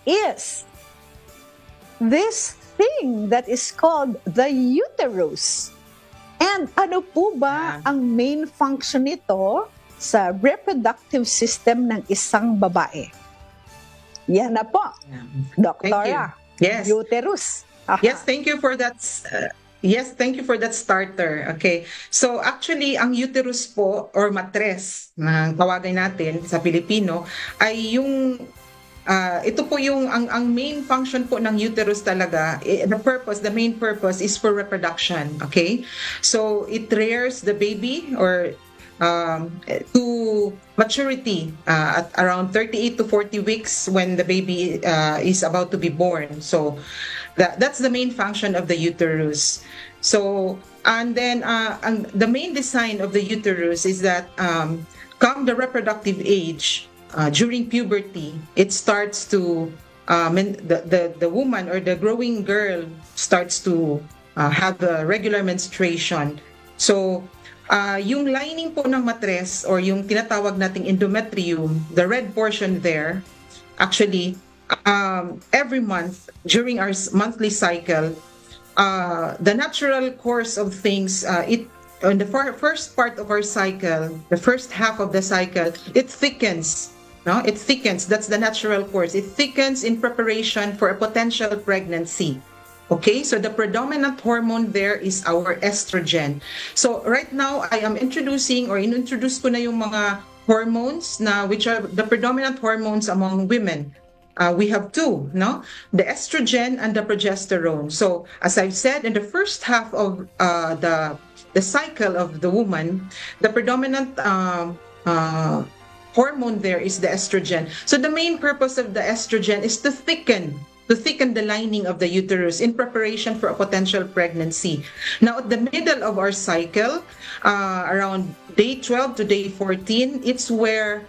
is this thing that is called the uterus. And ano po ba ang main function nito sa reproductive system ng isang babae? Yan na po, Doktora. Yes. Uterus. Yes, thank you for that. Yes, thank you for that starter. Okay. So actually, ang uterus po or matres na tawagin natin sa Pilipino ay yung ito po yung ang main function po ng uterus talaga. The main purpose is for reproduction. Okay? So it rears the baby or to maturity at around 38 to 40 weeks when the baby is about to be born. So that's the main function of the uterus. So and then the main design of the uterus is that come the reproductive age, during puberty, it starts to the woman or the growing girl starts to have a regular menstruation. So yung lining po ng matres or yung tinatawag nating endometrium, the red portion there, actually every month during our monthly cycle, the natural course of things, on the first part of our cycle, the first half of the cycle, it thickens. No, it thickens. That's the natural course. It thickens in preparation for a potential pregnancy. Okay, so the predominant hormone there is our estrogen. So right now, I am introducing or introduce ko na yung mga hormones na which are the predominant hormones among women. We have two, no? The estrogen and the progesterone. So as I've said, in the first half of the cycle of the woman, the predominant hormone there is the estrogen. So the main purpose of the estrogen is to thicken the lining of the uterus in preparation for a potential pregnancy. Now, at the middle of our cycle, around day 12 to day 14, it's when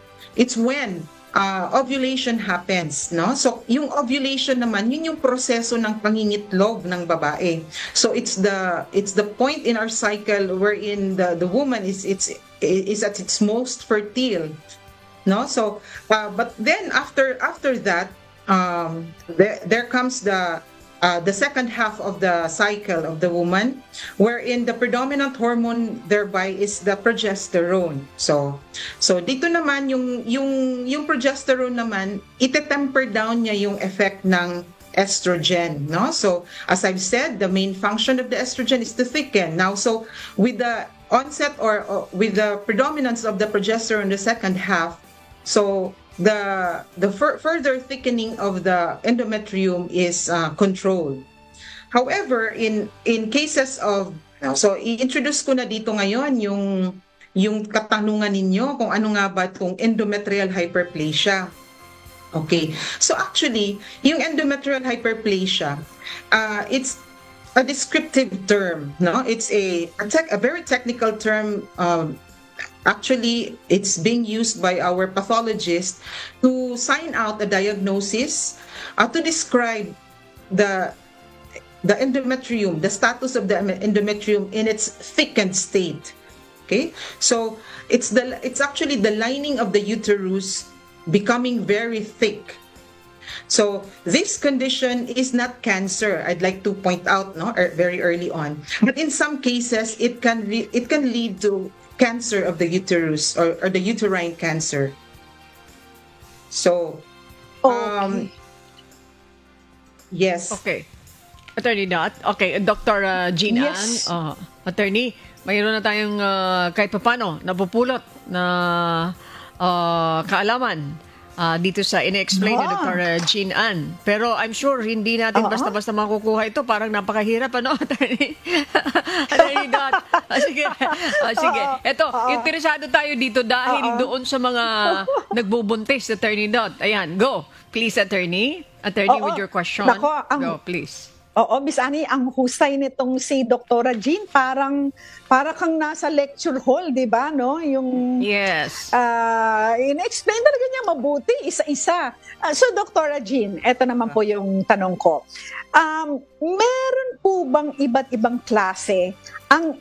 ovulation happens, no? So yung ovulation naman, yun yung proseso ng pangingitlog ng babae. So it's the point in our cycle wherein the woman is at its most fertile. No, so but then after that, there comes the second half of the cycle of the woman, wherein the predominant hormone thereby is the progesterone. So dito naman yung progesterone naman, ite-temper down niya yung effect ng estrogen, no? So as I've said, the main function of the estrogen is to thicken. Now, so with the onset or with the predominance of the progesterone in the second half, so the further thickening of the endometrium is controlled. However, in cases of, so i-introduce ko na dito ngayon yung katanungan ninyo kung ano nga ba itong endometrial hyperplasia. Okay, so actually, yung endometrial hyperplasia, it's a descriptive term, no? It's a very technical term. Actually, it's being used by our pathologists to sign out a diagnosis, to describe the endometrium, the status of the endometrium in its thickened state. Okay, so it's actually the lining of the uterus becoming very thick. So this condition is not cancer. I'd like to point out, no, very early on, but in some cases it can lead to cancer of the uterus or the uterine cancer. So, yes. Okay. Attorney Dot. Okay, Dr. Jean Yes. Ann. Attorney, mayroon na tayong kahit papano napupulot na kaalaman dito sa ine-explain ni Dr. Jean Ann. Pero I'm sure hindi natin basta-basta makukuha ito. Parang napakahirap, ano, Attorney? Attorney Dot. Sige. Sige. Ito, interesado tayo dito dahil doon sa mga nagbubuntis, Attorney Dot. Ayan, go. Please, Attorney. Attorney, with your question. Go, please. Oo, Miss Annie, ang husay nitong si Dr. Jean, para kang nasa lecture hall, di ba? No? Yung, yes. In-explain talaga niya mabuti, isa-isa. So, Dr. Jean, eto naman po yung tanong ko. Meron po bang iba't ibang klase ang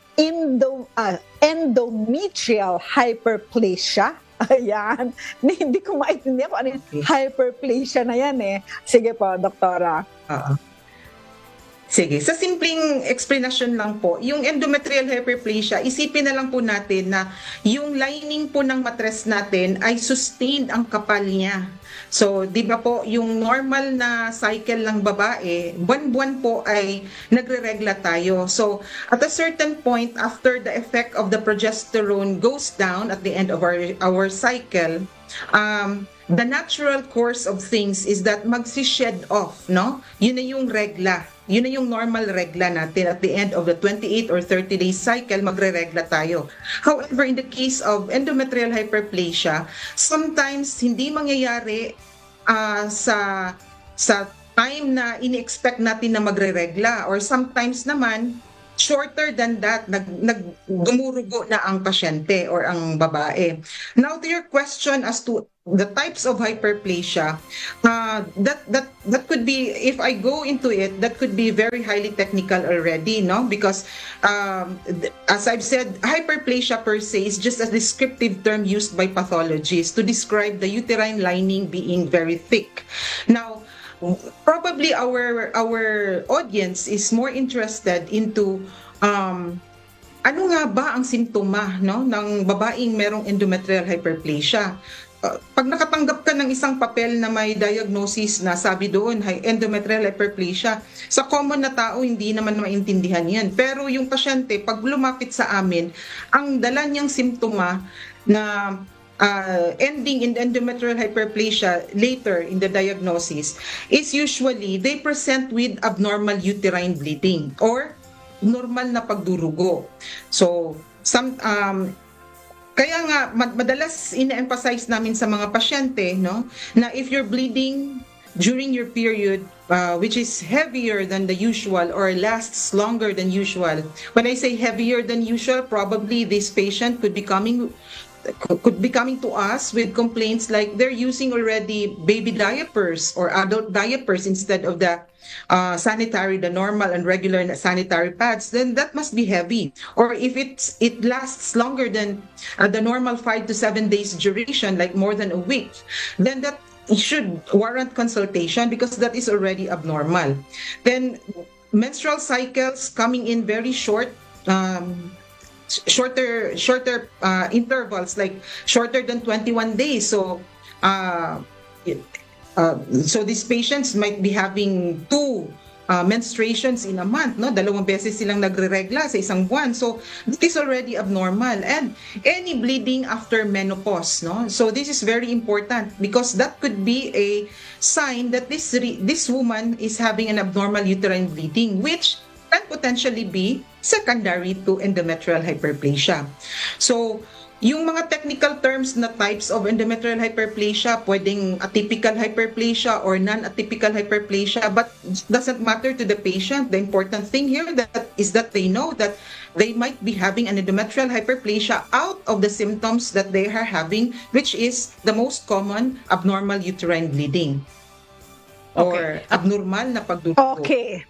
endometrial hyperplasia? Ayan. Hindi ko maintindihan kung ano yung hyperplasia na yan eh. Sige po, doktora. Sige, sa simpleng explanation lang po, yung endometrial hyperplasia, isipin na lang po natin na yung lining po ng matres natin ay sustained ang kapal niya. So, di ba po, yung normal na cycle ng babae, buwan-buwan po ay nagre-regla tayo. So, at a certain point, after the effect of the progesterone goes down at the end of our cycle, the natural course of things is that magsi-shed off, no? Yun na yung regla. Yun na yung normal regla natin. At the end of the 28 or 30-day cycle, magre-regla tayo. However, in the case of endometrial hyperplasia, sometimes hindi mangyayari sa time na ini-expect natin na magre-regla, or sometimes naman shorter than that, gumurugo na ang pasyente or ang babae. Now, to your question as to the types of hyperplasia, that could be, if I go into it, that could be very highly technical already, no? Because as I've said, hyperplasia per se is just a descriptive term used by pathologists to describe the uterine lining being very thick. Now, probably our audience is more interested into ano nga ba ang simptoma, no, ng babaeng merong endometrial hyperplasia. Pag nakatanggap ka ng isang papel na may diagnosis na sabi doon endometrial hyperplasia, sa common na tao hindi naman maintindihan yan. Pero yung pasyente, pag lumapit sa amin, ang dala niyang simptoma na ending in endometrial hyperplasia later in the diagnosis is usually they present with abnormal uterine bleeding or normal na pagdurugo. So, kaya nga, madalas ina-emphasize namin sa mga pasyente, no, na if you're bleeding during your period, which is heavier than the usual or lasts longer than usual. When I say heavier than usual, probably this patient could be coming to us with complaints like they're using already baby diapers or adult diapers instead of the the normal and regular sanitary pads, then that must be heavy. Or if it lasts longer than the normal 5 to 7 days duration, like more than a week, then that should warrant consultation because that is already abnormal. Then menstrual cycles coming in very short, shorter intervals, like shorter than 21 days. So these patients might be having 2 menstruations in a month, no? 2 beses silang nagre-regla sa isang buwan. So this is already abnormal. And any bleeding after menopause, no? So this is very important because that could be a sign that this woman is having an abnormal uterine bleeding, which can potentially be secondary to endometrial hyperplasia. So, yung mga technical terms na types of endometrial hyperplasia, pwedeng atypical hyperplasia or non-atypical hyperplasia, but doesn't matter to the patient. The important thing here is that they know that they might be having an endometrial hyperplasia out of the symptoms that they are having, which is the most common abnormal uterine bleeding or abnormal na pagdurugo. Okay.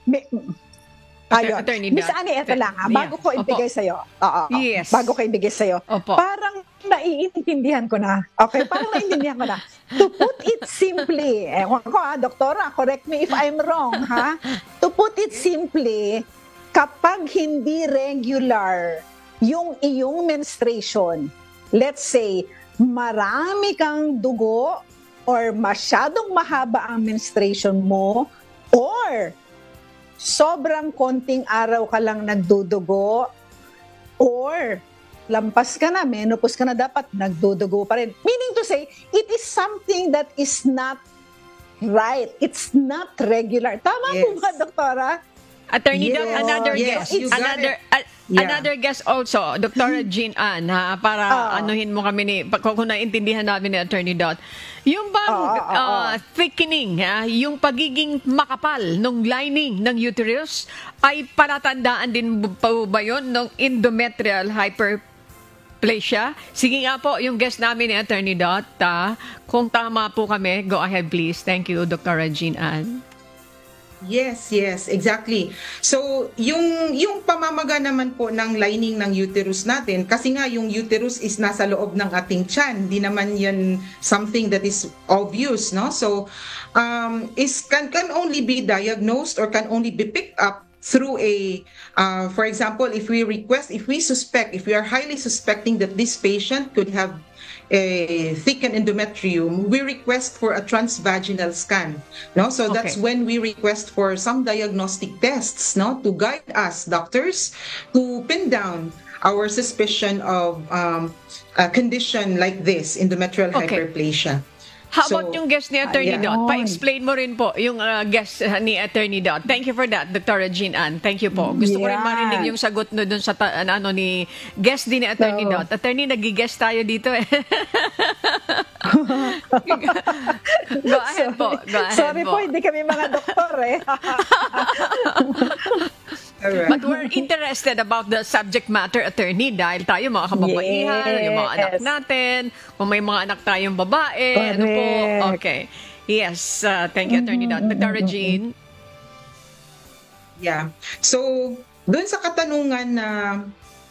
Ayun. Miss Annie, eto lang ha. Bago ko ibigay sa'yo. Yes. Bago ko ibigay sa'yo. Parang naiintindihan ko na. Okay, parang naiintindihan ko na. To put it simply, ewan ko doktora, correct me if I'm wrong, ha? To put it simply, kapag hindi regular yung iyong menstruation, let's say, marami kang dugo or masyadong mahaba ang menstruation mo, or sobrang konting araw ka lang nagdudugo, or lampas ka na, menopause ka na, dapat nagdudugo pa rin. Meaning to say, it is something that is not right. It's not regular. Tama po ba, doktora? Attorney Doc, another guest. Another guest also, Dr. Jean Ann, ha, para anuhin mo kami kung naintindihan namin ni Attorney Doc. Yung bang thickening, ha, yung pagiging makapal ng lining ng uterus, ay palatandaan din po ba yun ng endometrial hyperplasia? Sige nga po, yung guest namin ni Attorney Doc, kung tama po kami, go ahead please. Thank you, Dr. Jean Ann. Yes, yes, exactly. So, yung pamamaga naman po ng lining ng uterus natin, kasi nga yung uterus is nasa loob ng ating tiyan, di naman yan something that is obvious, no? So, can only be diagnosed or can only be picked up through for example, if we are highly suspecting that this patient could have a thickened endometrium, we request for a transvaginal scan. No, so that's when we request for some diagnostic tests, no, to guide us doctors to pin down our suspicion of a condition like this, endometrial hyperplasia. How about yung guest ni Attorney Dot? Pa-explain mo rin po yung guest ni Attorney Dot. Thank you for that, Dr. Jean Ann. Thank you po. Gusto ko rin marinig yung sagot no dun sa ni guest din ni Attorney Dot. Attorney, nag-guest tayo dito eh. Go ahead po. Sorry po, hindi kami mga doktor eh. Alright. But we're interested about the subject matter, Attorney, dahil tayo mga kababaihan, yung mga anak natin, kung may mga anak tayong babae, ano po. Okay. Yes, thank you, Attorney Dr. Jean. Yeah. So, doon sa katanungan na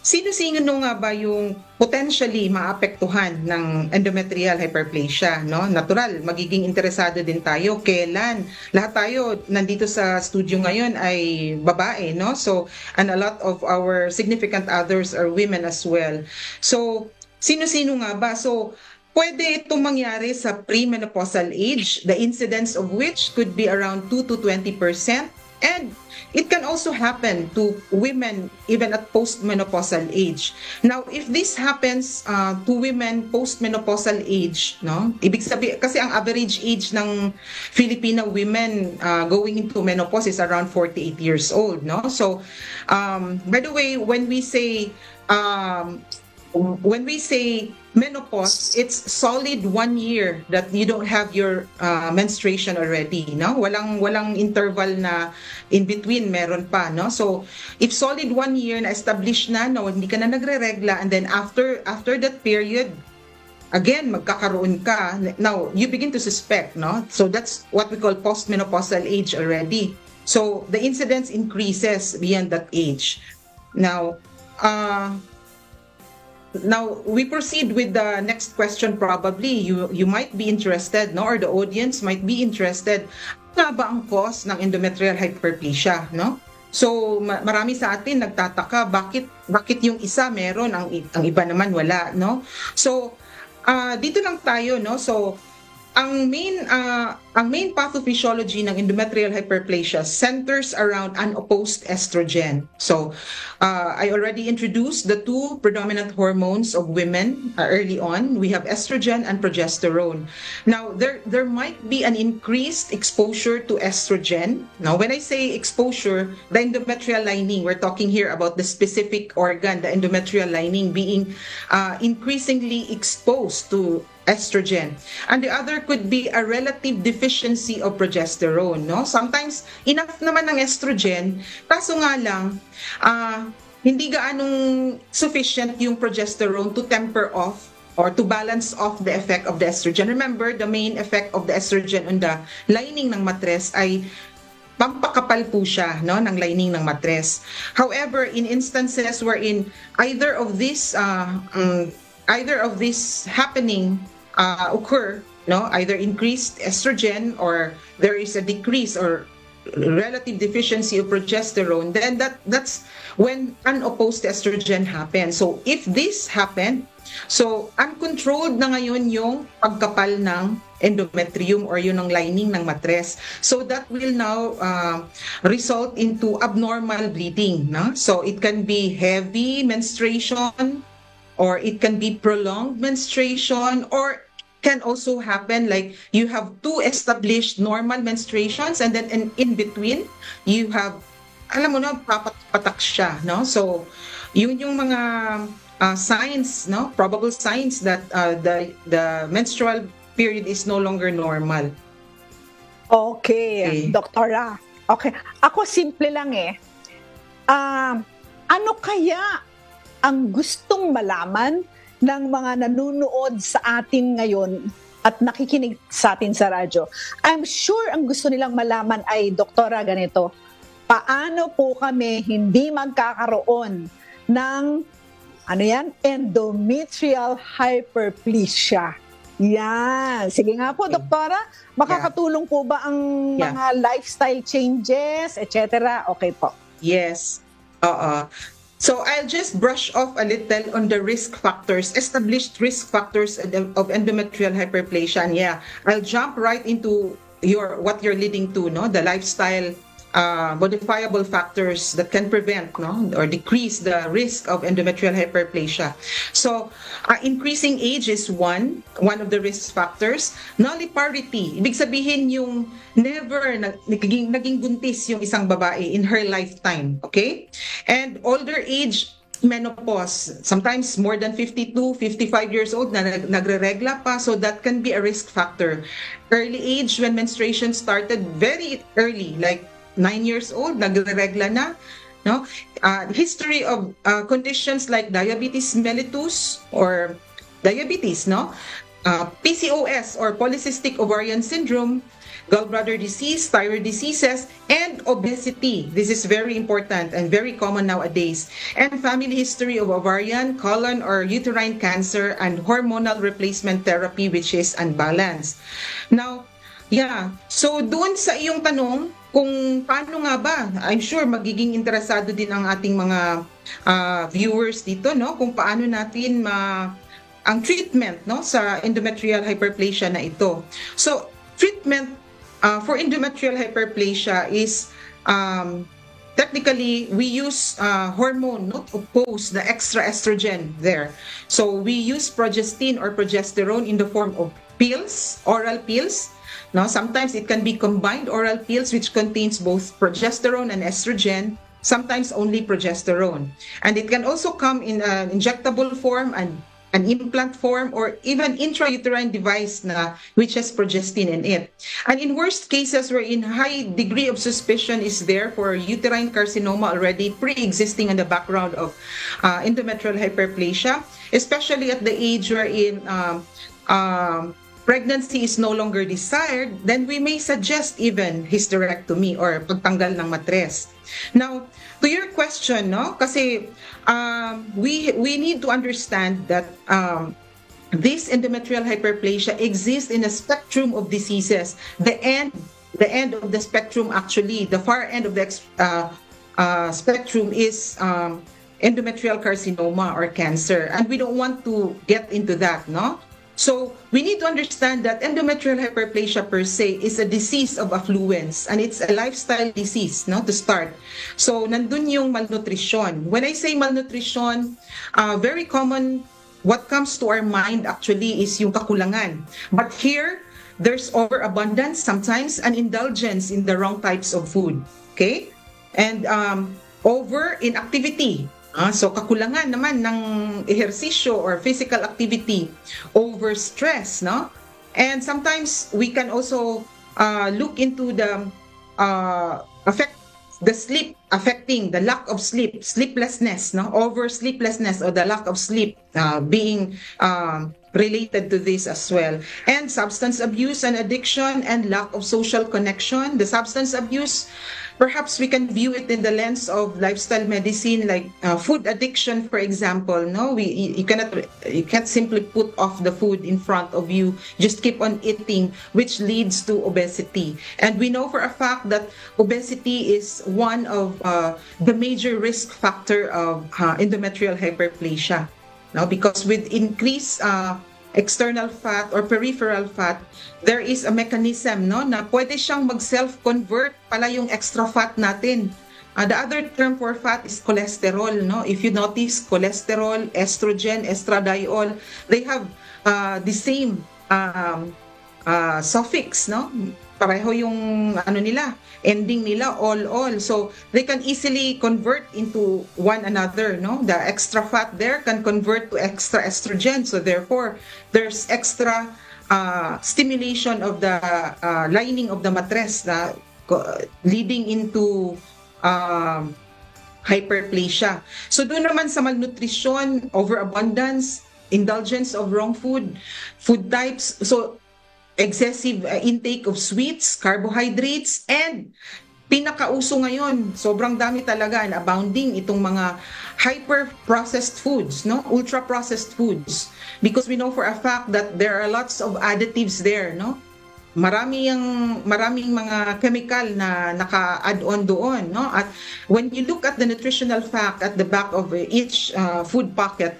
sino-sino nga ba yung potentially maapektuhan ng endometrial hyperplasia, no? Natural, magiging interesado din tayo kailan. Lahat tayo nandito sa studio ngayon ay babae, no? So, and a lot of our significant others are women as well. So, sino-sino nga ba? So, pwede itong mangyari sa premenopausal age, the incidence of which could be around 2 to 20%. And it can also happen to women even at postmenopausal age. Now, if this happens to women postmenopausal age, no? Ibig sabihin, kasi ang average age ng Filipino women going into menopause is around 48 years old, no? So, by the way, when we say menopause, it's solid 1 year that you don't have your menstruation already, no? Walang interval na in between, meron pa, no? So, if solid 1 year na established na, no, hindi ka na nagre-regla, and then after that period, again, magkakaroon ka, now, you begin to suspect, no? So, that's what we call postmenopausal age already. So, the incidence increases beyond that age. Now, we proceed with the next question probably. You might be interested, no? Or the audience might be interested. Ano ba ang cause ng endometrial hyperplasia, no? So, marami sa atin nagtataka, bakit yung isa meron, ang iba naman wala, no? So, dito lang tayo, no? So, ang main pathophysiology ng endometrial hyperplasia centers around unopposed estrogen. So, I already introduced the two predominant hormones of women early on. We have estrogen and progesterone. Now, there might be an increased exposure to estrogen. Now, when I say exposure, the endometrial lining, we're talking here about the specific organ, the endometrial lining being increasingly exposed to estrogen. And the other could be a relative deficiency of progesterone, no? Sometimes enough naman ng estrogen, kaso nga lang hindi gaanong sufficient yung progesterone to temper off or to balance off the effect of the estrogen. Remember, the main effect of the estrogen on the lining ng matres ay pampakapal po siya, no, ng lining ng matres. However, in instances wherein either of these happening occur, no, either increased estrogen or there is a decrease or relative deficiency of progesterone, then that's when unopposed estrogen happens. So if this happened, so uncontrolled na ngayon yung pagkapal ng endometrium or yun ang lining ng matres. So that will now result into abnormal bleeding, no? So it can be heavy menstruation, or it can be prolonged menstruation, or can also happen like you have two established normal menstruations and then in between you have, alam mo na, patak siya, no? So yun yung mga signs, no, probable signs that the menstrual period is no longer normal. Okay. Doktora. Okay, ako simple lang ano kaya ang gustong malaman ng mga nanunood sa atin ngayon at nakikinig sa atin sa radyo. I'm sure ang gusto nilang malaman ay, Doktora, ganito, paano po kami hindi magkakaroon ng endometrial hyperplasia? Yan. Sige nga po, Doktora, makakatulong po ba ang mga lifestyle changes, etc.? Okay po. Yes. So I'll just brush off a little on the risk factors, established risk factors of endometrial hyperplasia. And I'll jump right into what you're leading to, no? The lifestyle modifiable factors that can prevent, no, or decrease the risk of endometrial hyperplasia. So increasing age is one of the risk factors. Nulliparity, ibig sabihin yung never naging buntis yung isang babae in her lifetime, okay? And older age, menopause, sometimes more than 52, 55 years old na nagre-regla pa, so that can be a risk factor. Early age, when menstruation started very early, like 9 years old, nagre-regla na, no? History of conditions like diabetes mellitus or diabetes, no? PCOS or polycystic ovarian syndrome, gallbladder disease, thyroid diseases, and obesity. This is very important and very common nowadays. And family history of ovarian, colon, or uterine cancer, and hormonal replacement therapy, which is unbalanced. Now, so doon sa iyong tanong, kung paano nga ba, I'm sure magiging interesado din ang ating mga viewers dito, no? Kung paano natin ang treatment, no, sa endometrial hyperplasia na ito. So, treatment for endometrial hyperplasia is technically we use hormone, not to oppose the extra estrogen there. So, we use progestin or progesterone in the form of pills, oral pills. Now, sometimes it can be combined oral pills which contains both progesterone and estrogen, sometimes only progesterone. And it can also come in an injectable form and an implant form or even intrauterine device which has progestin in it. And in worst cases wherein high degree of suspicion is there for uterine carcinoma already pre-existing in the background of endometrial hyperplasia, especially at the age wherein pregnancy is no longer desired, then we may suggest even hysterectomy or pagtanggal ng matres. Now, to your question, no, kasi we need to understand that this endometrial hyperplasia exists in a spectrum of diseases. The end of the spectrum, actually, the far end of the spectrum is endometrial carcinoma or cancer, and we don't want to get into that, no? So we need to understand that endometrial hyperplasia per se is a disease of affluence, and it's a lifestyle disease, no, to start. So nandun yung malnutrition. When I say malnutrition, very common, what comes to our mind actually is yung kakulangan. But here, there's overabundance sometimes and indulgence in the wrong types of food, okay? And over inactivity. So kakulangan naman ng ehersisyo or physical activity, over stress, no? And sometimes we can also look into the affecting the lack of sleep, sleeplessness, no? Over sleeplessness or the lack of sleep being related to this as well. And substance abuse and addiction and lack of social connection. The substance abuse, perhaps we can view it in the lens of lifestyle medicine, like food addiction, for example. No, you can't simply put off the food in front of you. Just keep on eating, which leads to obesity. And we know for a fact that obesity is one of the major risk factor of endometrial hyperplasia. Now, because with increased external fat or peripheral fat, there is a mechanism, no, na pwede siyang mag-self-convert pala yung extra fat natin. The other term for fat is cholesterol, no? If you notice, cholesterol, estrogen, estradiol, they have the same suffix, no? Pareho yung ending nila, all. So they can easily convert into one another, no? The extra fat there can convert to extra estrogen. So therefore, there's extra stimulation of the lining of the matres leading into hyperplasia. So doon naman sa malnutrition, overabundance, indulgence of wrong food types. So excessive intake of sweets, carbohydrates, and pinakauso ngayon, sobrang dami talaga and abounding itong mga hyper-processed foods, no? Ultra-processed foods. Because we know for a fact that there are lots of additives there, no? Maraming mga chemical na naka-add on doon, no? At when you look at the nutritional fact at the back of each food packet,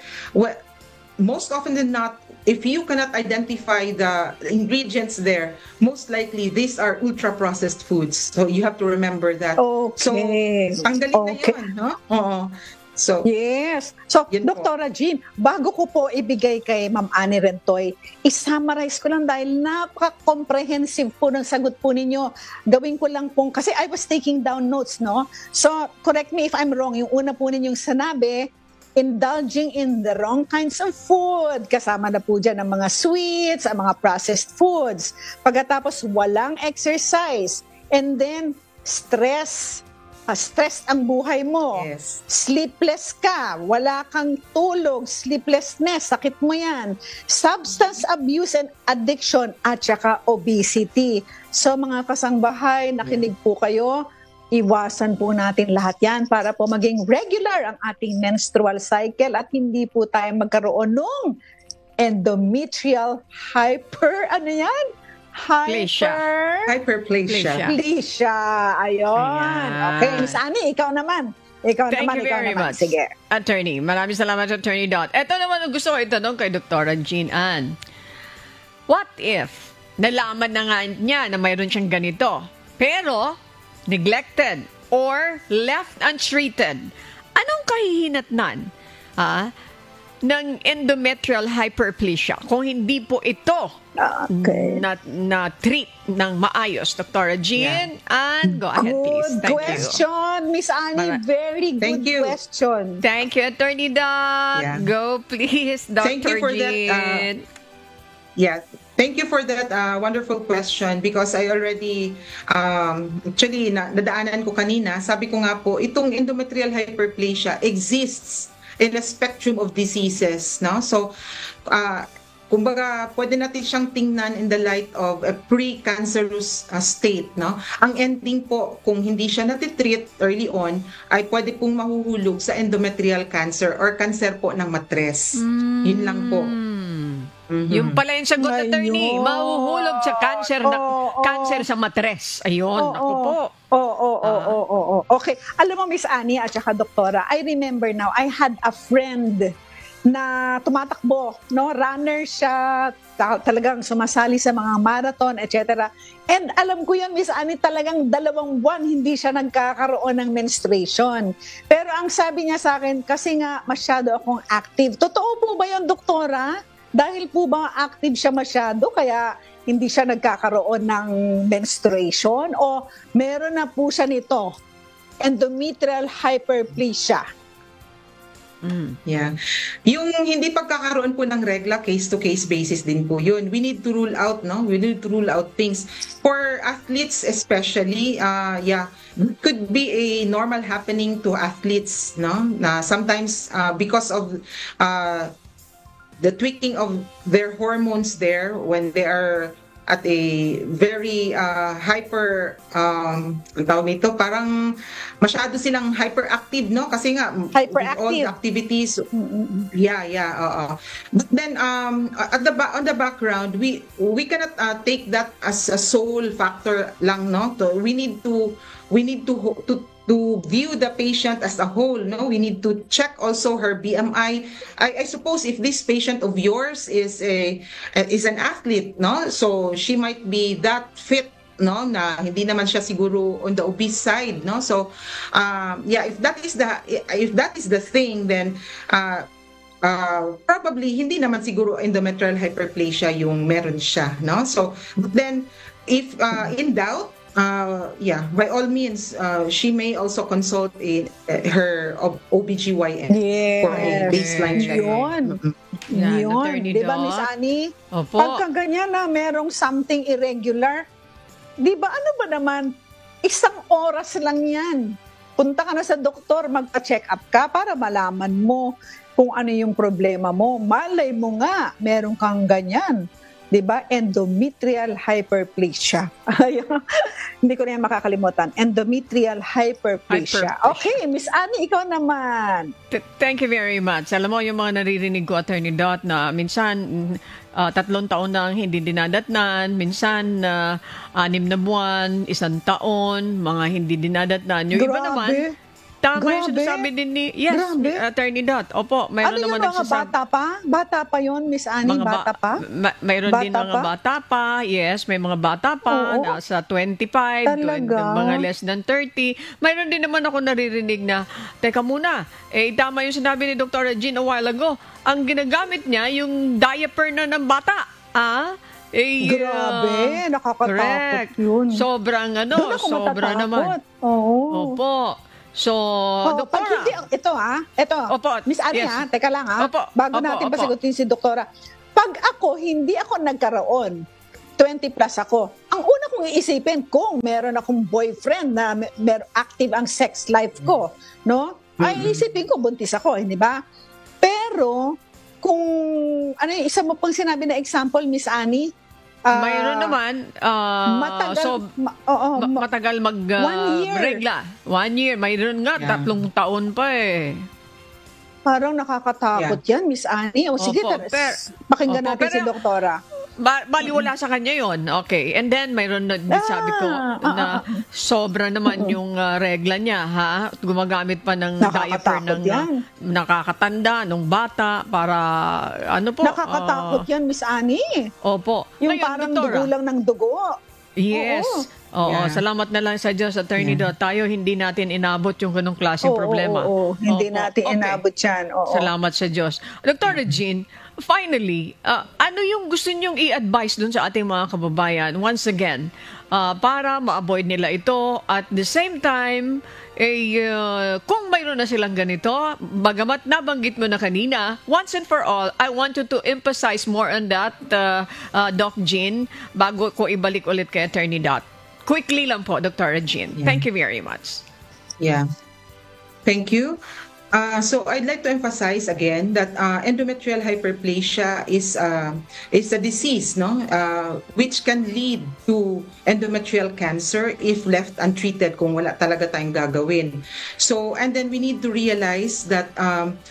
most often than not, if you cannot identify the ingredients there, most likely these are ultra-processed foods. So you have to remember that. Okay. So, ang galing na yun, no? Oo. So, yes. So, yun po. Dr. Jean, bago ko po ibigay kay Ma'am Annie Rentoy, isummarize ko lang dahil napaka-comprehensive po ng sagot po ninyo. Gawin ko lang po, kasi I was taking down notes, no? So, correct me if I'm wrong. Yung una po ninyong sanabi, indulging in the wrong kinds of food. Kasama na po dyan ang mga sweets, ang mga processed foods. Pagkatapos, walang exercise. And then, stressed ang buhay mo. Yes. Sleepless ka, wala kang tulog, sleeplessness, sakit mo yan. Substance abuse and addiction at saka obesity. So mga kasangbahay, nakinig po kayo, iwasan po natin lahat yan para po maging regular ang ating menstrual cycle at hindi po tayo magkaroon ng endometrial Hyperplasia. Ayun. Okay, Miss Annie, ikaw naman. Thank you very much. Sige. Attorney, maraming salamat, Attorney Dot. Ito naman ang gusto ko itanong kay Dr. Jean Ann. What if nalaman na nga niya na mayroon siyang ganito, pero neglected or left untreated? Anong kahihinatnan ng endometrial hyperplasia kung hindi po ito na-treat ng maayos? Dr. Jean, and go ahead, please. Good question, Miss Annie. Very good question. Thank you, Attorney Dot. Yeah. Go, please, Dr. Thank you for Jean. Thank you for that wonderful question because I already, actually, nadaanan ko kanina, sabi ko nga po, itong endometrial hyperplasia exists in a spectrum of diseases, no? So, kumbaga, pwede natin siyang tingnan in the light of a pre-cancerous state, no? Ang ending po, kung hindi siya natitreat early on, ay pwede pong mahuhulog sa endometrial cancer or cancer po ng matres. Yun lang po. Mm-hmm. Yung pala yung sagot, Attorney, mahuhulog sa cancer sa matres. Ayun, ako po. Okay. Alam mo, Miss Annie at saka Doktora, I remember now, I had a friend na tumatakbo, no? Runner siya, talagang sumasali sa mga marathon, etc. And alam ko yan, Miss Annie, talagang 2 buwan hindi siya nagkakaroon ng menstruation. Pero ang sabi niya sa akin, kasi nga masyado akong active. Totoo po ba yun, Doktora? Dahil po ba active siya masyado, kaya hindi siya nagkakaroon ng menstruation? O meron na po siya nito, endometrial hyperplasia? Yeah. Yung hindi pagkakaroon po ng regla, case-to-case basis din po yun. We need to rule out, no? We need to rule out things. For athletes especially, could be a normal happening to athletes, no? Na sometimes because of the tweaking of their hormones there when they are at a very hyper, ang tawag nito, parang masyado silang hyperactive, no? Kasi nga, all the activities, But then, on the background, we cannot take that as a sole factor lang, no? So we need to view the patient as a whole, no? We need to check also her BMI. I suppose if this patient of yours is an athlete, no? So she might be that fit, no? Na hindi naman siya siguro on the obese side, no? So if that is the thing, then probably hindi naman siguro endometrial hyperplasia yung meron siya, no? So but then if in doubt, by all means, she may also consult her OBGYN for a baseline check. Yun. Di ba, Miss Annie? Opo. Pagka ganyan na merong something irregular, di ba ano ba naman, 1 oras lang yan. Punta ka na sa doktor, magpa-check up ka para malaman mo kung ano yung problema mo. Malay mo nga, meron kang ganyan. 'di ba? Endometrial hyperplasia. Hindi ko na yan makakalimutan. Endometrial hyperplasia. Okay, Miss Annie, ikaw naman. Thank you very much. Alam mo, yung mga naririnig ko, Attorney Dot, na minsan 3 taon na hindi dinadatnan, minsan 6 na buwan, 1 taon, mga hindi dinadatnan. Yung iba naman, tama yung sinasabi din ni Attorney Dot. Opo, mayroon naman yung mga bata pa? Bata pa yun, Miss Annie? Bata pa? Mayroon din mga bata pa. Yes, may mga bata pa. Nasa 25, mga less than 30. Mayroon din naman ako naririnig na, teka muna, tama yung sinabi ni Dr. Jean a while ago. Ang ginagamit niya, yung diaper na ng bata. Grabe, nakakatakot yun. Sobrang sobra naman. Opo. So, Doktora. Ito, Miss Annie, teka lang bago natin pasagutin si Doktora. Pag hindi ako nagkaroon, 20 plus ako, ang una kong iisipin, kung meron akong boyfriend na active ang sex life ko, no? Ay isipin ko, buntis ako, hindi ba? Pero, kung, isa mo pang sinabi na example, Miss Annie, mayroon naman, matagal mag-regla. 1 year. Mayroon nga, 3 taon pa Parang nakakatakot yan, Miss Annie. Sige, pakinggan natin si Doktora. Baliwala sa kanya yon. Okay. And then, mayroon na, sabi ko, na sobra naman yung regla niya, ha? Gumagamit pa ng diaper ng nakakatanda, ng bata, para, nakakatakot yan, Miss Annie. Opo. Yung ngayon, parang dugo lang ng dugo. Yes. Oo. Salamat na lang sa Diyos, Attorney Dot. Tayo hindi natin inabot yung ganong klaseng problema. Hindi natin inabot yan. Salamat sa Diyos. Dr. Jean, finally, ano yung gusto nyong i-advise dun sa ating mga kababayan, once again, para ma-avoid nila ito, at the same time, kung mayroon na silang ganito, bagamat nabanggit mo na kanina, once and for all, I want you to emphasize more on that, Doc Jean, bago ko ibalik ulit kay Attorney Dot. Quickly lang po, Dr. Jean. Thank you very much. Thank you. So I'd like to emphasize again that endometrial hyperplasia is a disease, which can lead to endometrial cancer if left untreated, kung wala talaga tayong gagawin. So, and then we need to realize that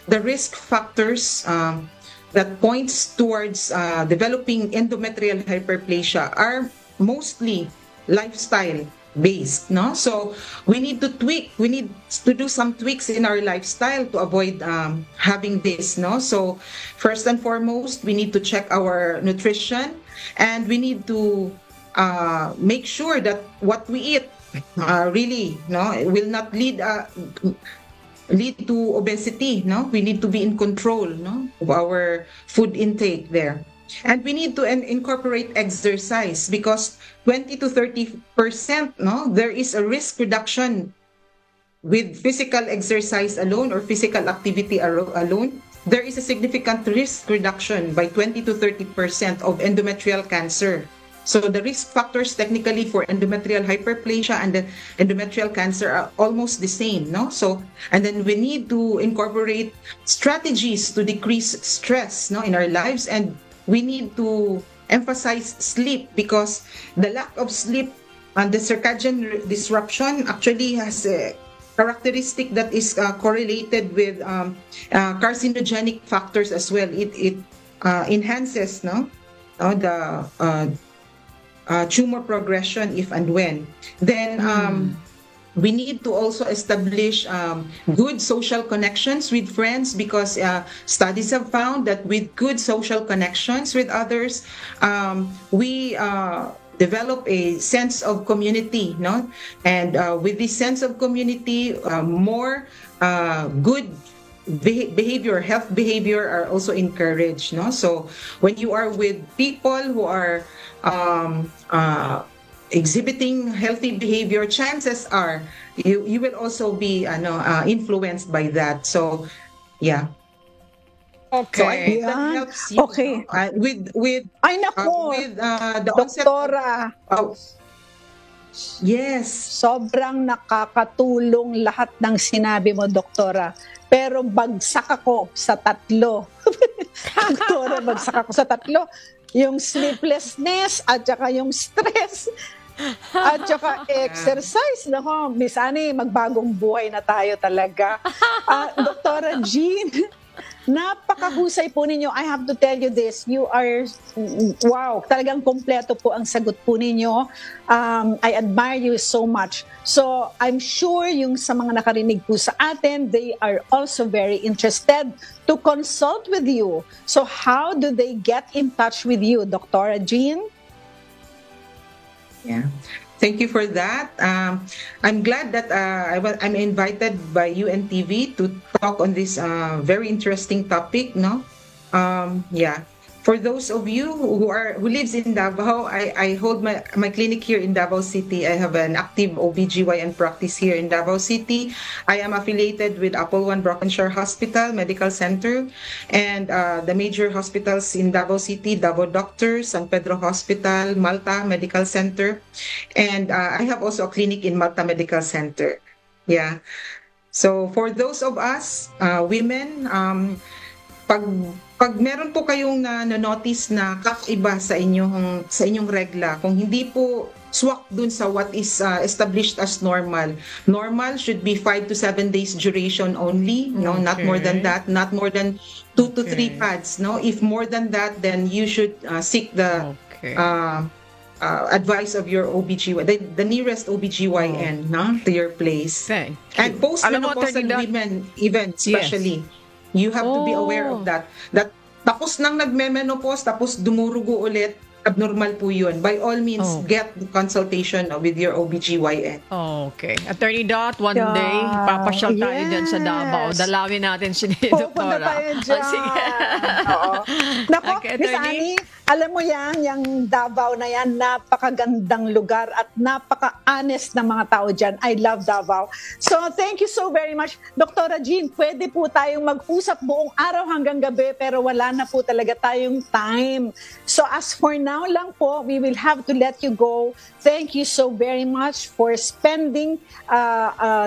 the risk factors that points towards developing endometrial hyperplasia are mostly lifestyle based, so we need to do some tweaks in our lifestyle to avoid having this, so first and foremost, we need to check our nutrition, and we need to make sure that what we eat really will not lead to obesity. We need to be in control of our food intake there. And we need to incorporate exercise, because 20 to 30%, there is a risk reduction with physical exercise alone or physical activity alone. There is a significant risk reduction by 20 to 30% of endometrial cancer. So the risk factors technically for endometrial hyperplasia and the endometrial cancer are almost the same, So, and then we need to incorporate strategies to decrease stress, in our lives, and we need to emphasize sleep, because the lack of sleep and the circadian disruption actually has a characteristic that is correlated with carcinogenic factors as well. It enhances the tumor progression if and when. Then we need to also establish good social connections with friends, because studies have found that with good social connections with others, we develop a sense of community, and with this sense of community, more good health behavior are also encouraged. So when you are with people who are exhibiting healthy behavior, chances are you will also be influenced by that. So Okay. So I hope that helps you. Okay. With the Doktora. Yes. Sobrang nakakatulong lahat ng sinabi mo, Doktora. Pero bagsak ako sa 3. Doktora, bagsak ako sa 3. yung sleeplessness at saka yung stress at saka exercise. Nako, Miss Annie, magbagong buhay na tayo talaga. Doktora Jean, napakahusay po ninyo. I have to tell you this. You are, wow, talagang kompleto po ang sagot po ninyo. I admire you so much. So, I'm sure yung sa mga nakarinig po sa atin, they are also very interested to consult with you. So, how do they get in touch with you, Dr. Jean? Yeah. Thank you for that. I'm glad that I'm invited by UNTV to talk on this very interesting topic. No, yeah. For those of you who lives in Davao, I hold my clinic here in Davao City. I have an active OBGYN practice here in Davao City. I am affiliated with Apple One Brokenshire Hospital Medical Center and the major hospitals in Davao City, Davao Doctors, San Pedro Hospital, Malta Medical Center, and I have also a clinic in Malta Medical Center. Yeah. So for those of us women, pag meron po kayong na-notice na kakaiba sa inyong regla, kung hindi po swak dun sa what is established as normal. Normal should be 5 to 7 days duration only, no, not more than that, not more than 2 to 3 pads, no. If more than that, then you should seek the advice of your OBGYN, the nearest OBGYN, no, to your place. Okay. And postmenopausal women even especially. Yes. You have to be aware of that. That tapos nang nagme-menopause, tapos dumurugo ulit, abnormal po yun. By all means, get the consultation with your OBGYN. Okay. Attorney Dot, one day, papasyal tayo dyan sa Davao. Dalawin natin si Doktora. Pupunta tayo dyan. Sige. Nako, Miss Annie, alam mo yan, yung Davao na yan, napakagandang lugar at napaka-honest na mga tao dyan. I love Davao. So, thank you so very much. Dr. Jean, pwede po tayong mag-usap buong araw hanggang gabi, pero wala na po talaga tayong time. So, as for now lang po, we will have to let you go. Thank you so very much for spending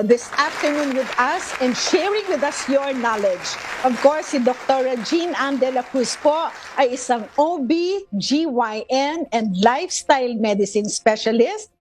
this afternoon with us and sharing with us your knowledge. Of course, si Dr. Jean Ann de la Cruz po ay isang OB, GYN, and lifestyle medicine specialist